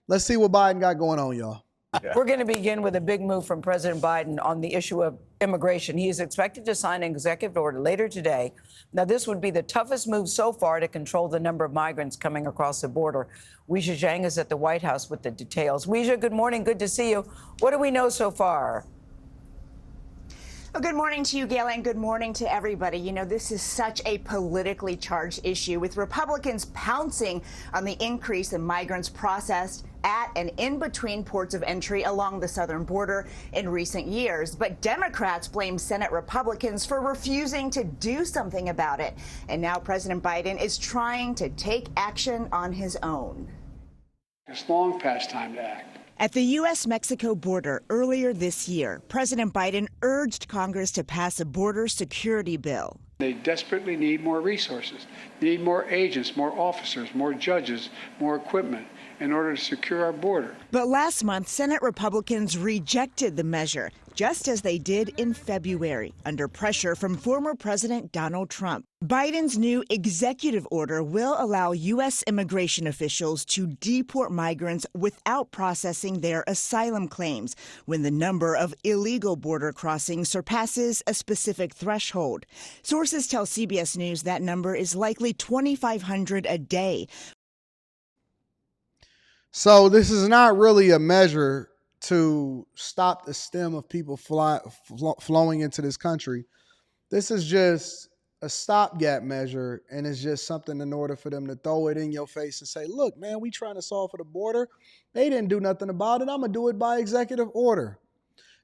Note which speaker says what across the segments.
Speaker 1: Let's see what Biden got going on, y'all.
Speaker 2: We're going to begin with a big move from President Biden on the issue of immigration. He is expected to sign an executive order later today. Now, this would be the toughest move so far to control the number of migrants coming across the border. Weijia Zhang is at the White House with the details. Weijia, good morning. Good to see you. What do we know so far?
Speaker 3: Well, good morning to you, Gail, and good morning to everybody. You know, this is such a politically charged issue, with Republicans pouncing on the increase in migrants processed at and in between ports of entry along the southern border in recent years. But Democrats blame Senate Republicans for refusing to do something about it. And now President Biden is trying to take action on his own.
Speaker 4: It's long past time to act.
Speaker 3: At the U.S.-Mexico border earlier this year, President Biden urged Congress to pass a border security bill.
Speaker 4: They desperately need more resources. They need more agents, more officers, more judges, more equipment in order to secure our border.
Speaker 3: But last month, Senate Republicans rejected the measure, just as they did in February, under pressure from former President Donald Trump. Biden's new executive order will allow U.S. immigration officials to deport migrants without processing their asylum claims when the number of illegal border crossings surpasses a specific threshold. Sources tell CBS News that number is likely 2,500 a day.
Speaker 1: So this is not really a measure to stop the stem of people flowing into this country. This is just a stopgap measure, and it's just something in order for them to throw it in your face and say, look, man, we trying to solve for the border. They didn't do nothing about it. I'm going to do it by executive order.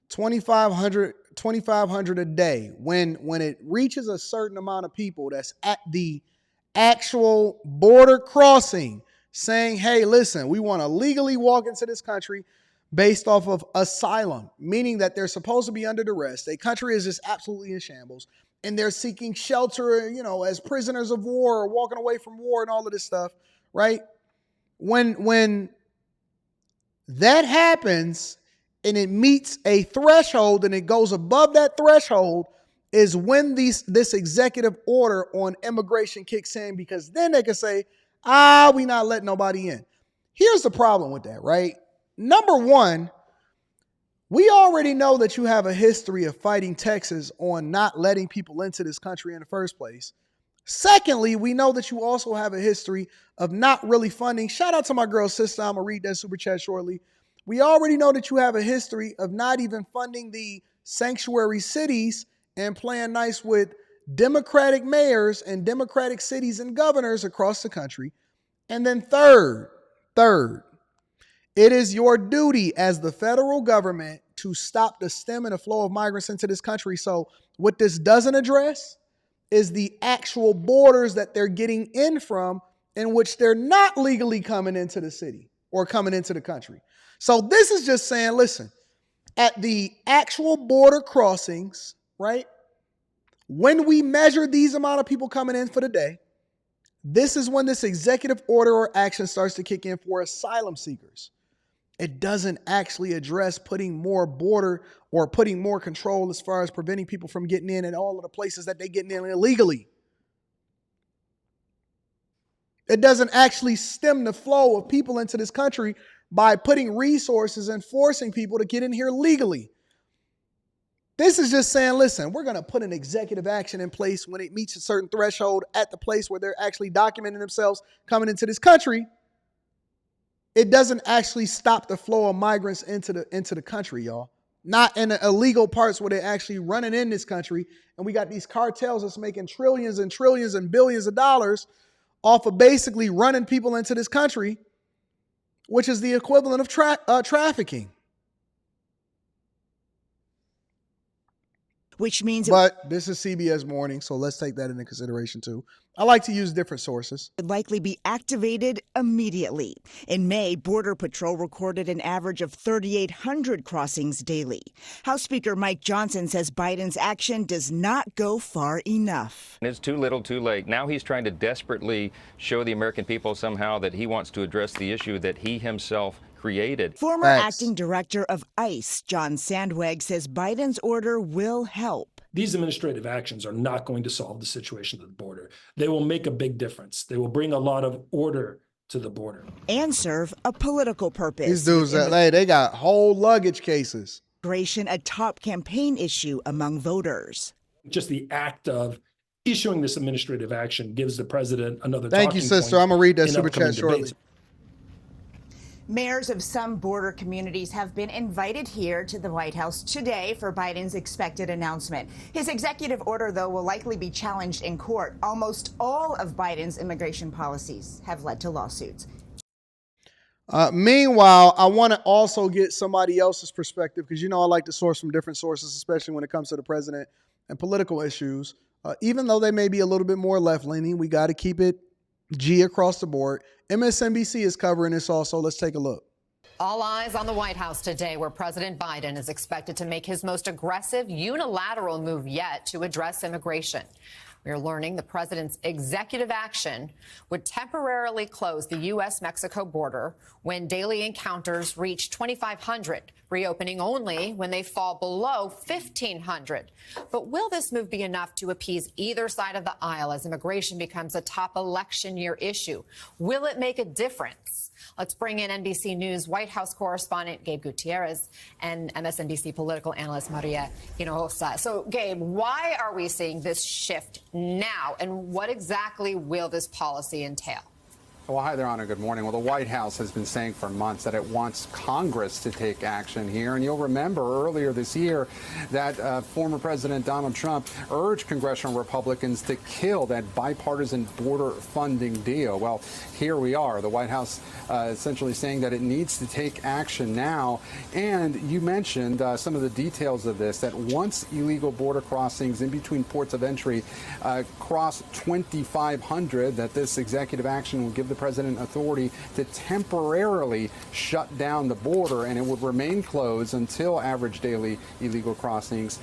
Speaker 1: 2,500 a day. When it reaches a certain amount of people that's at the actual border crossing, saying, hey, listen, we want to legally walk into this country based off of asylum, meaning that they're supposed to be under duress. Their country is just absolutely in shambles, and they're seeking shelter, you know, as prisoners of war or walking away from war and all of this stuff, right? When that happens and it meets a threshold and it goes above that threshold is when this executive order on immigration kicks in, because then they can say, we not letting nobody in. Here's the problem with that, right? Number one, we already know that you have a history of fighting Texas on not letting people into this country in the first place. Secondly, we know that you also have a history of not really funding. Shout out to my girl sister. I'm going to read that super chat shortly. We already know that you have a history of not even funding the sanctuary cities and playing nice with Democratic mayors and Democratic cities and governors across the country. And then third, it is your duty as the federal government to stop the stem and the flow of migrants into this country. So what this doesn't address is the actual borders that they're getting in from, in which they're not legally coming into the city or coming into the country. So this is just saying, listen, at the actual border crossings, right? When we measure these amount of people coming in for the day, this is when this executive order or action starts to kick in for asylum seekers. It doesn't actually address putting more border or putting more control as far as preventing people from getting in and all of the places that they're getting in illegally. It doesn't actually stem the flow of people into this country by putting resources and forcing people to get in here legally. This is just saying, listen, we're going to put an executive action in place when it meets a certain threshold at the place where they're actually documenting themselves coming into this country. It doesn't actually stop the flow of migrants into the country, y'all. Not in the illegal parts where they're actually running in this country. And we got these cartels that's making trillions and trillions and billions of dollars off of basically running people into this country, which is the equivalent of trafficking.
Speaker 3: Which means
Speaker 1: But this is CBS Morning, so let's take that into consideration too. I like to use different sources.
Speaker 3: Would likely be activated immediately. In May, Border Patrol recorded an average of 3,800 crossings daily. House Speaker Mike Johnson says Biden's action does not go far enough.
Speaker 5: It's too little, too late. Now he's trying to desperately show the American people somehow that he wants to address the issue that he himself created.
Speaker 3: Former acting director of ICE, John Sandweg, says Biden's order will help.
Speaker 6: These administrative actions are not going to solve the situation at the border. They will make a big difference. They will bring a lot of order to the border.
Speaker 3: And serve a political purpose.
Speaker 1: These dudes, they got whole luggage cases.
Speaker 3: Immigration a top campaign issue among voters.
Speaker 6: Just the act of issuing this administrative action gives the president another
Speaker 1: Thank you, sister. I'm going to read that super chat shortly.
Speaker 3: Mayors of some border communities have been invited here to the White House today for Biden's expected announcement. His executive order, though, will likely be challenged in court. Almost all of Biden's immigration policies have led to lawsuits.
Speaker 1: Meanwhile, I want to also get somebody else's perspective because, I like to source from different sources, especially when it comes to the president and political issues. Even though they may be a little bit more left-leaning, we got to keep it G across the board. MSNBC is covering this also. Let's take a look.
Speaker 7: All eyes on the White House today, where President Biden is expected to make his most aggressive unilateral move yet to address immigration. We are learning the president's executive action would temporarily close the U.S.-Mexico border when daily encounters reach 2,500, reopening only when they fall below 1,500. But will this move be enough to appease either side of the aisle as immigration becomes a top election year issue? Will it make a difference? Let's bring in NBC News White House correspondent Gabe Gutierrez and MSNBC political analyst Maria Hinojosa. So, Gabe, why are we seeing this shift now, and what exactly will this policy entail?
Speaker 8: Well, hi there, Anna. Good morning. Well, the White House has been saying for months that it wants Congress to take action here. And you'll remember earlier this year that former President Donald Trump urged congressional Republicans to kill that bipartisan border funding deal. Well, here we are. The White House essentially saying that it needs to take action now. And you mentioned some of the details of this, that once illegal border crossings in between ports of entry cross 2,500, that this executive action will give the president authority to temporarily shut down the border, and it would remain closed until average daily illegal crossings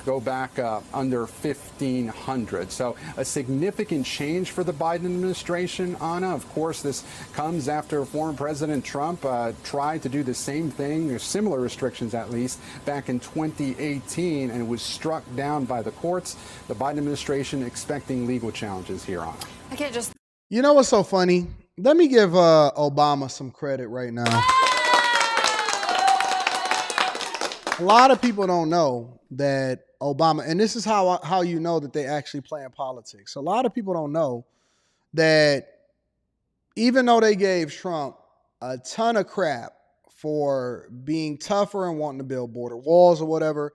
Speaker 8: go back under 1,500. So a significant change for the Biden administration, Anna. Of course, this comes after former President Trump tried to do the same thing, or similar restrictions at least, back in 2018, and it was struck down by the courts. The Biden administration expecting legal challenges here, Anna.
Speaker 7: I can't just...
Speaker 1: You know what's so funny? Let me give Obama some credit right now. A lot of people don't know that Obama, and this is how you know that they actually play in politics. A lot of people don't know that even though they gave Trump a ton of crap for being tougher and wanting to build border walls or whatever,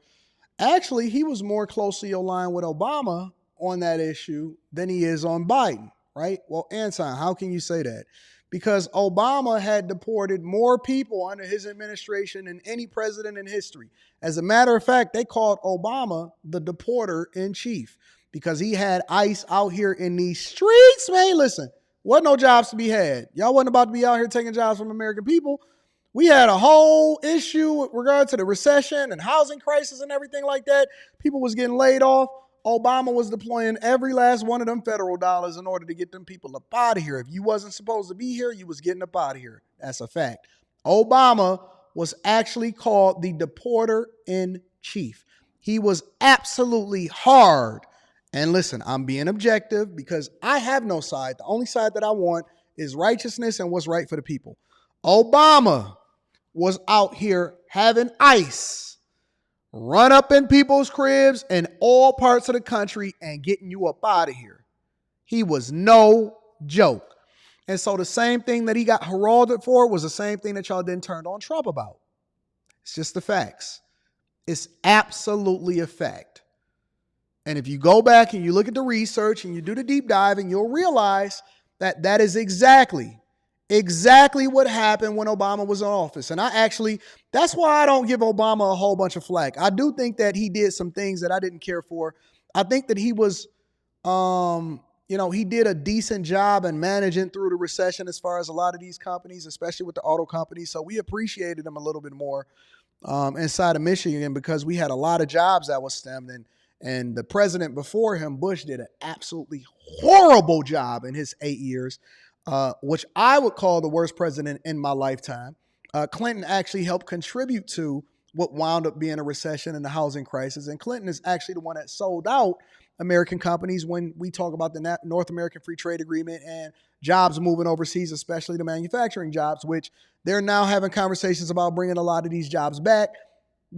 Speaker 1: actually he was more closely aligned with Obama on that issue than he is on Biden. Right? Well, Anton, how can you say that? Because Obama had deported more people under his administration than any president in history. As a matter of fact, they called Obama the deporter in chief because he had ICE out here in these streets, man. Listen, wasn't no jobs to be had. Y'all wasn't about to be out here taking jobs from American people. We had a whole issue with regard to the recession and housing crisis and everything like that. People was getting laid off. Obama was deploying every last one of them federal dollars in order to get them people up out of here. If you wasn't supposed to be here, you was getting up out of here. That's a fact. Obama was actually called the deporter in chief. He was absolutely hard. And listen, I'm being objective because I have no side. The only side that I want is righteousness and what's right for the people. Obama was out here having ICE run up in people's cribs in all parts of the country and getting you up out of here. He was no joke. And so the same thing that he got heralded for was the same thing that y'all then turned on Trump about. It's just the facts. It's absolutely a fact. And if you go back and you look at the research and you do the deep dive, and you'll realize that that is exactly what happened when Obama was in office. And that's why I don't give Obama a whole bunch of flack. I do think that he did some things that I didn't care for. I think that he was, he did a decent job in managing through the recession as far as a lot of these companies, especially with the auto companies. So we appreciated him a little bit more inside of Michigan because we had a lot of jobs that was stemmed. And the president before him, Bush, did an absolutely horrible job in his 8 years. Which I would call the worst president in my lifetime. Clinton actually helped contribute to what wound up being a recession and the housing crisis. And Clinton is actually the one that sold out American companies when we talk about the North American Free Trade Agreement and jobs moving overseas, especially the manufacturing jobs, which they're now having conversations about bringing a lot of these jobs back,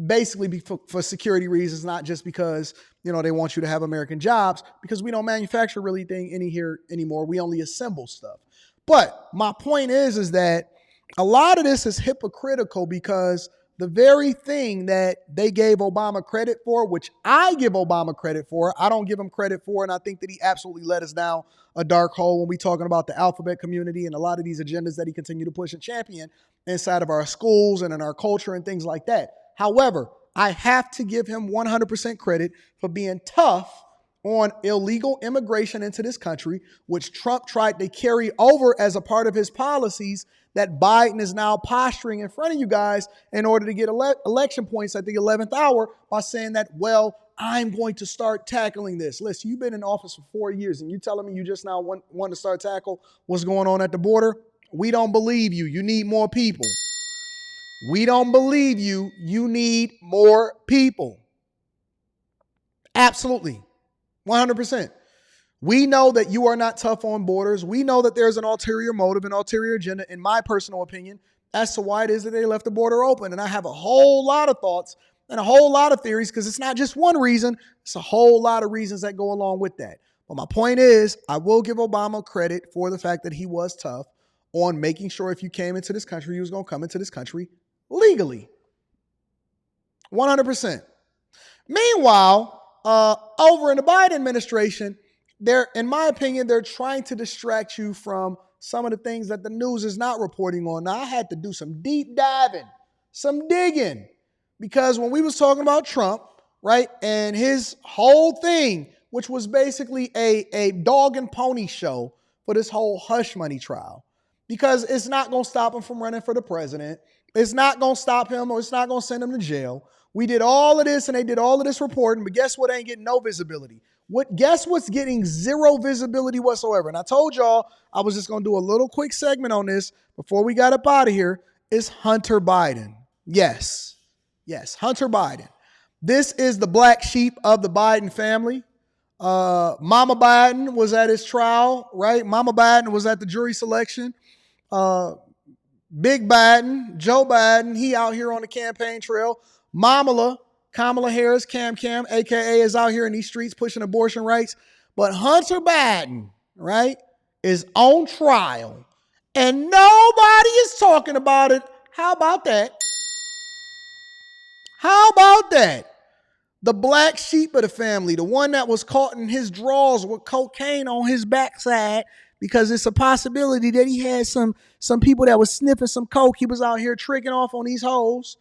Speaker 1: basically for security reasons, not just because, they want you to have American jobs, because we don't manufacture really anything here anymore. We only assemble stuff. But my point is that a lot of this is hypocritical, because the very thing that they gave Obama credit for, which I give Obama credit for, I don't give him credit for, and I think that he absolutely led us down a dark hole when we talking about the alphabet community and a lot of these agendas that he continued to push and champion inside of our schools and in our culture and things like that. However, I have to give him 100% credit for being tough on illegal immigration into this country, which Trump tried to carry over as a part of his policies that Biden is now posturing in front of you guys in order to get election points at the 11th hour by saying that, well, I'm going to start tackling this. Listen, you've been in office for 4 years and you telling me you just now want to start tackle what's going on at the border? We don't believe you. You need more people. We don't believe you. You need more people. Absolutely. 100%. We know that you are not tough on borders. We know that there's an ulterior motive, an ulterior agenda, in my personal opinion, as to why it is that they left the border open. And I have a whole lot of thoughts and a whole lot of theories, because it's not just one reason. It's a whole lot of reasons that go along with that. But my point is, I will give Obama credit for the fact that he was tough on making sure if you came into this country, you was going to come into this country legally. 100%. Meanwhile, over in the Biden administration, in my opinion, they're trying to distract you from some of the things that the news is not reporting on. Now, I had to do some deep diving, some digging, because when we was talking about Trump, right, and his whole thing, which was basically a dog and pony show for this whole hush money trial, because it's not going to stop him from running for the president. It's not going to stop him, or it's not going to send him to jail. We did all of this and they did all of this reporting, but guess what ain't getting no visibility? Guess what's getting zero visibility whatsoever? And I told y'all I was just going to do a little quick segment on this before we got up out of here. Is Hunter Biden. Yes, Hunter Biden. This is the black sheep of the Biden family. Mama Biden was at his trial, right? Mama Biden was at the jury selection. Big Biden, Joe Biden, he out here on the campaign trail. Kamala Harris, Cam, a.k.a. is out here in these streets pushing abortion rights. But Hunter Biden, right, is on trial. And nobody is talking about it. How about that? How about that? The black sheep of the family, the one that was caught in his drawers with cocaine on his backside, because it's a possibility that he had some people that was sniffing some coke. He was out here tricking off on these hoes,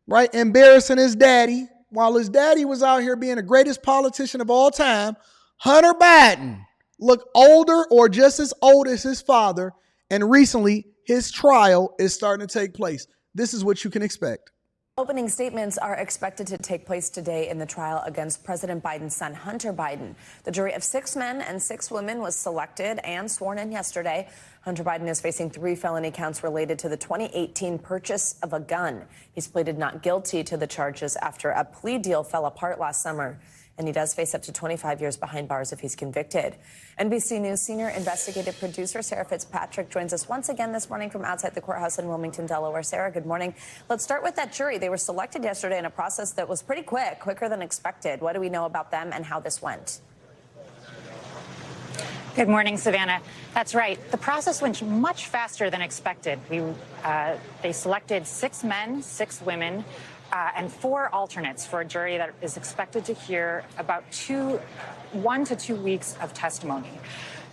Speaker 1: right? Embarrassing his daddy, while his daddy was out here being the greatest politician of all time. Hunter Biden looked older or just as old as his father, and recently his trial is starting to take place. This is what you can expect.
Speaker 9: Opening statements are expected to take place today in the trial against President Biden's son, Hunter Biden. The jury of 6 men and 6 women was selected and sworn in yesterday. Hunter Biden is facing 3 felony counts related to the 2018 purchase of a gun. He's pleaded not guilty to the charges after a plea deal fell apart last summer. And he does face up to 25 years behind bars if he's convicted. NBC News senior investigative producer Sarah Fitzpatrick joins us once again this morning from outside the courthouse in Wilmington, Delaware. Sarah, good morning. Let's start with that jury. They were selected yesterday in a process that was pretty quicker than expected. What do we know about them and how this went?
Speaker 10: Good morning, Savannah. That's right. The process went much faster than expected. They selected 6 men, 6 women, and 4 alternates for a jury that is expected to hear about 1 to 2 weeks of testimony.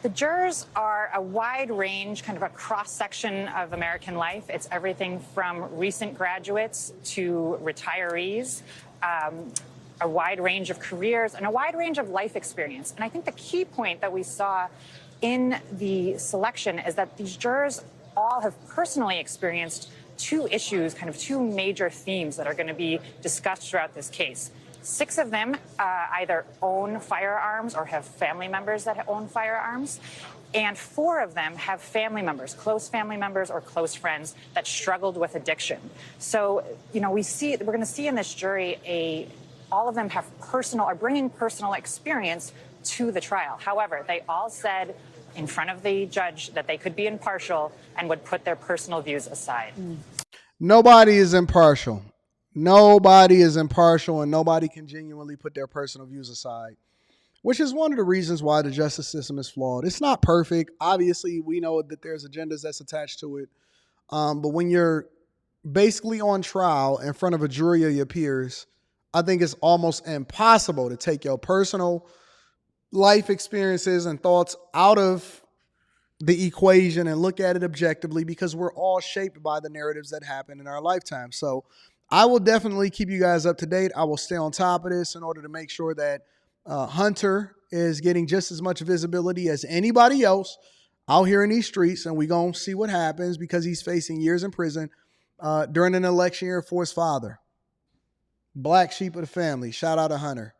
Speaker 10: The jurors are a wide range, kind of a cross-section of American life. It's everything from recent graduates to retirees, a wide range of careers, and a wide range of life experience. And I think the key point that we saw in the selection is that these jurors all have personally experienced 2 issues, kind of 2 major themes that are going to be discussed throughout this case. 6 of them either own firearms or have family members that own firearms. And 4 of them have family members, close family members or close friends that struggled with addiction. So, we're going to see in this jury a all of them are bringing personal experience to the trial. However, they all said in front of the judge that they could be impartial and would put their personal views aside.
Speaker 1: Nobody is impartial. Nobody is impartial, and nobody can genuinely put their personal views aside, which is one of the reasons why the justice system is flawed. It's not perfect. Obviously, we know that there's agendas that's attached to it. But when you're basically on trial in front of a jury of your peers, I think it's almost impossible to take your personal life experiences and thoughts out of the equation and look at it objectively, because we're all shaped by the narratives that happen in our lifetime. So I will definitely keep you guys up to date. I will stay on top of this in order to make sure that Hunter is getting just as much visibility as anybody else out here in these streets, and we're going to see what happens, because he's facing years in prison during an election year for his father. Black sheep of the family. Shout out to Hunter.